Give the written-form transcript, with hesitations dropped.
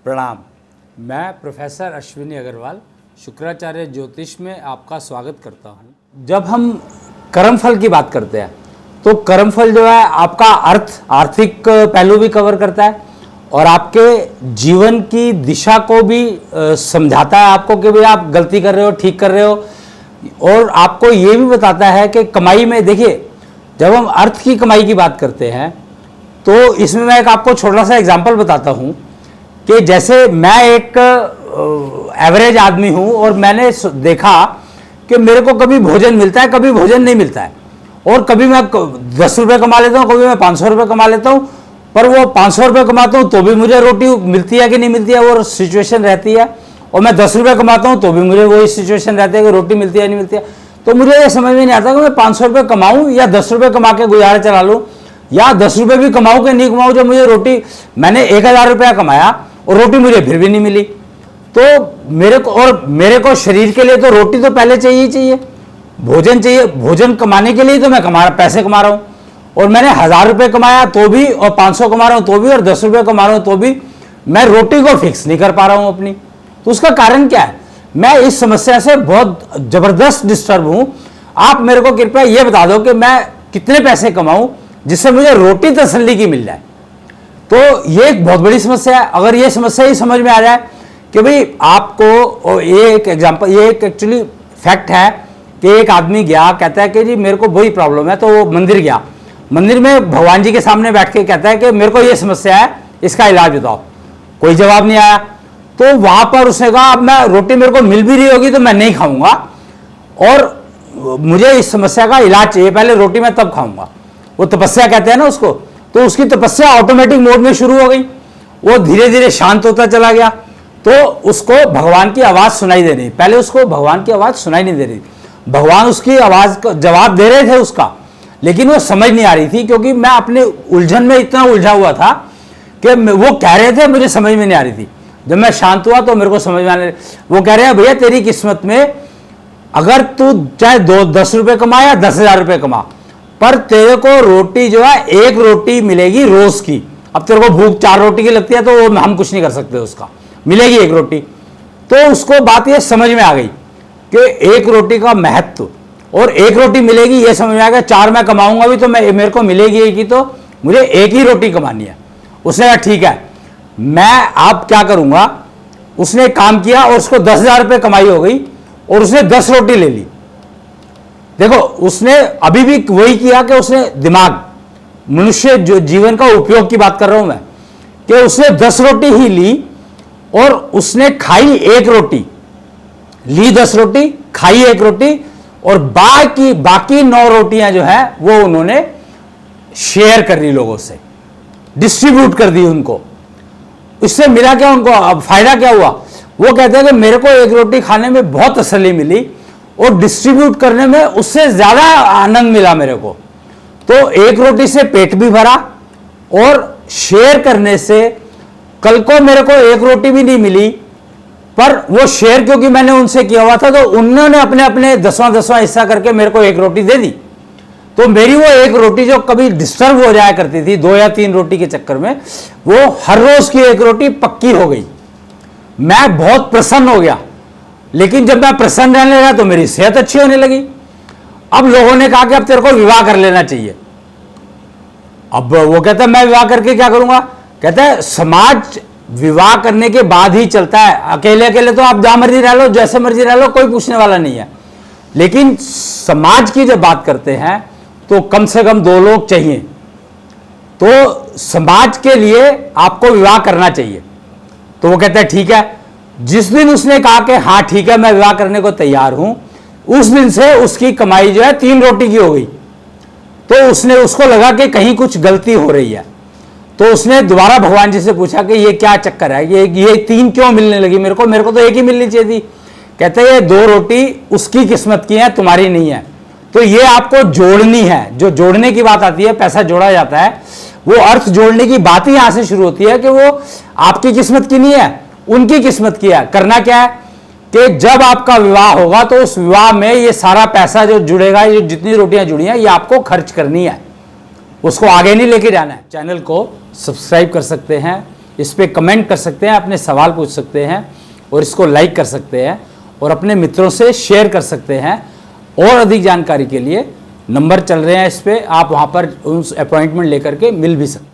प्रणाम। मैं प्रोफेसर अश्विनी अग्रवाल शुक्राचार्य ज्योतिष में आपका स्वागत करता हूं। जब हम कर्मफल की बात करते हैं तो कर्मफल जो है आपका आर्थिक पहलू भी कवर करता है और आपके जीवन की दिशा को भी समझाता है आपको कि भाई आप गलती कर रहे हो, ठीक कर रहे हो, और आपको ये भी बताता है कि कमाई में, देखिए जब हम अर्थ की कमाई की बात करते हैं तो इसमें मैं एक आपको छोटा सा एग्जांपल बताता हूं कि जैसे मैं एक एवरेज आदमी हूं और मैंने देखा कि मेरे को कभी भोजन मिलता है, कभी भोजन नहीं मिलता है, और कभी मैं 10 रुपये कमा लेता हूं, कभी मैं 500 रुपये कमा लेता हूं, पर वो 500 रुपये कमाता हूं तो भी मुझे रोटी मिलती है कि नहीं मिलती है, वो सिचुएशन रहती है, और मैं 10 रुपये कमाता हूं तो भी मुझे वही सिचुएशन रहती है कि रोटी मिलती है नहीं मिलती है। तो मुझे ये समझ में नहीं आता कि मैं 500 रुपये कमाऊं या 10 रुपये कमा के गुजारा चला लूँ, या 10 रुपये भी कमाऊं कि नहीं कमाऊं, जब मुझे रोटी, मैंने 1000 रुपया कमाया और रोटी मुझे फिर भी नहीं मिली, तो मेरे को शरीर के लिए तो रोटी तो पहले चाहिए ही चाहिए, भोजन चाहिए, भोजन कमाने के लिए तो मैं पैसे कमा रहा हूं, और मैंने 1000 रुपये कमाया तो भी, और 500 कमा रहा हूं तो भी, और 10 रुपये कमा रहा हूं तो भी मैं रोटी को फिक्स नहीं कर पा रहा हूं अपनी। तो उसका कारण क्या है? मैं इस समस्या से बहुत जबरदस्त डिस्टर्ब हूं। आप मेरे को कृपया ये बता दो कि मैं कितने पैसे कमाऊं जिससे मुझे रोटी तसल्ली की मिल जाए। तो ये एक बहुत बड़ी समस्या है। अगर ये समस्या ही समझ में आ जाए कि भाई आपको, ये एक एग्जांपल, ये एक एक्चुअली फैक्ट है कि एक आदमी गया, कहता है कि जी मेरे को वही प्रॉब्लम है, तो वो मंदिर गया, मंदिर में भगवान जी के सामने बैठ के कहता है कि मेरे को ये समस्या है, इसका इलाज बताओ। कोई जवाब नहीं आया। तो वहां पर उसने कहा अब मैं रोटी मेरे को मिल भी रही होगी तो मैं नहीं खाऊंगा, और मुझे इस समस्या का इलाज चाहिए, पहले रोटी मैं तब खाऊंगा। वो तपस्या कहते हैं ना उसको। तो उसकी तपस्या ऑटोमेटिक मोड में शुरू हो गई, वो धीरे धीरे शांत होता चला गया। तो उसको भगवान की आवाज सुनाई दे रही, पहले उसको भगवान की आवाज सुनाई नहीं दे रही, भगवान उसकी आवाज का जवाब दे रहे थे उसका, लेकिन वो समझ नहीं आ रही थी, क्योंकि मैं अपने उलझन में इतना उलझा हुआ था कि वो कह रहे थे, मुझे समझ में नहीं आ रही थी। जब मैं शांत हुआ तो मेरे को समझ में आने, वो कह रहे हैं भैया तेरी किस्मत में अगर तू चाहे 10 रुपये कमा या 10,000 रुपये कमा, पर तेरे को रोटी जो है, एक रोटी मिलेगी रोज की। अब तेरे को भूख 4 रोटी की लगती है तो हम कुछ नहीं कर सकते, उसका मिलेगी एक रोटी। तो उसको बात ये समझ में आ गई कि एक रोटी का महत्व, और एक रोटी मिलेगी ये समझ में आ गया, 4 मैं कमाऊंगा भी तो मेरे को मिलेगी एक ही, तो मुझे एक ही रोटी कमानी है। उसने कहा ठीक है, मैं अब क्या करूंगा। उसने काम किया और उसको 10,000 रुपये कमाई हो गई, और उसने 10 रोटी ले ली। देखो उसने अभी भी वही किया कि उसने दिमाग, मनुष्य जो जीवन का उपयोग की बात कर रहा हूं मैं, कि उसने 10 रोटी ही ली और उसने खाई एक रोटी, ली 10 रोटी, खाई एक रोटी, और बाकी 9 रोटियां जो है वो उन्होंने शेयर कर दी, लोगों से डिस्ट्रीब्यूट कर दी उनको। इससे मिला क्या उनको? अब फायदा क्या हुआ? वो कहते हैं कि मेरे को एक रोटी खाने में बहुत तसल्ली मिली और डिस्ट्रीब्यूट करने में उससे ज्यादा आनंद मिला मेरे को। तो एक रोटी से पेट भी भरा, और शेयर करने से कल को मेरे को एक रोटी भी नहीं मिली, पर वो शेयर क्योंकि मैंने उनसे किया हुआ था तो उन्होंने अपने अपने 10वां हिस्सा करके मेरे को एक रोटी दे दी। तो मेरी वो एक रोटी जो कभी डिस्टर्ब हो जाया करती थी 2 या 3 रोटी के चक्कर में, वो हर रोज की एक रोटी पक्की हो गई। मैं बहुत प्रसन्न हो गया। लेकिन जब मैं प्रसन्न रहने लगा तो मेरी सेहत अच्छी होने लगी। अब लोगों ने कहा कि अब तेरे को विवाह कर लेना चाहिए। अब वो कहता है मैं विवाह करके क्या करूंगा? कहता है समाज विवाह करने के बाद ही चलता है, अकेले अकेले तो आप जहां मर्जी रह लो, जैसे मर्जी रह लो, कोई पूछने वाला नहीं है। लेकिन समाज की जब बात करते हैं तो कम से कम 2 लोग चाहिए। तो समाज के लिए आपको विवाह करना चाहिए। तो वो कहता है ठीक है। जिस दिन उसने कहा कि हाँ ठीक है मैं विवाह करने को तैयार हूं, उस दिन से उसकी कमाई जो है 3 रोटी की हो गई। तो उसको लगा कि कहीं कुछ गलती हो रही है। तो उसने दोबारा भगवान जी से पूछा कि ये क्या चक्कर है, ये 3 क्यों मिलने लगी मेरे को तो एक ही मिलनी चाहिए थी। कहते हैं ये 2 रोटी उसकी किस्मत की है, तुम्हारी नहीं है। तो ये आपको जोड़नी है। जो जोड़ने की बात आती है, पैसा जोड़ा जाता है, वो अर्थ जोड़ने की बात ही यहां से शुरू होती है कि वो आपकी किस्मत की नहीं है, उनकी किस्मत की है। करना क्या है कि जब आपका विवाह होगा तो उस विवाह में ये सारा पैसा जो जुड़ेगा, ये जितनी रोटियां जुड़ी हैं, ये आपको खर्च करनी है, उसको आगे नहीं लेके जाना है। चैनल को सब्सक्राइब कर सकते हैं, इस पर कमेंट कर सकते हैं, अपने सवाल पूछ सकते हैं और इसको लाइक कर सकते हैं और अपने मित्रों से शेयर कर सकते हैं। और अधिक जानकारी के लिए नंबर चल रहे हैं इस पर, आप वहाँ पर उस अपॉइंटमेंट लेकर के मिल भी सकते हैं।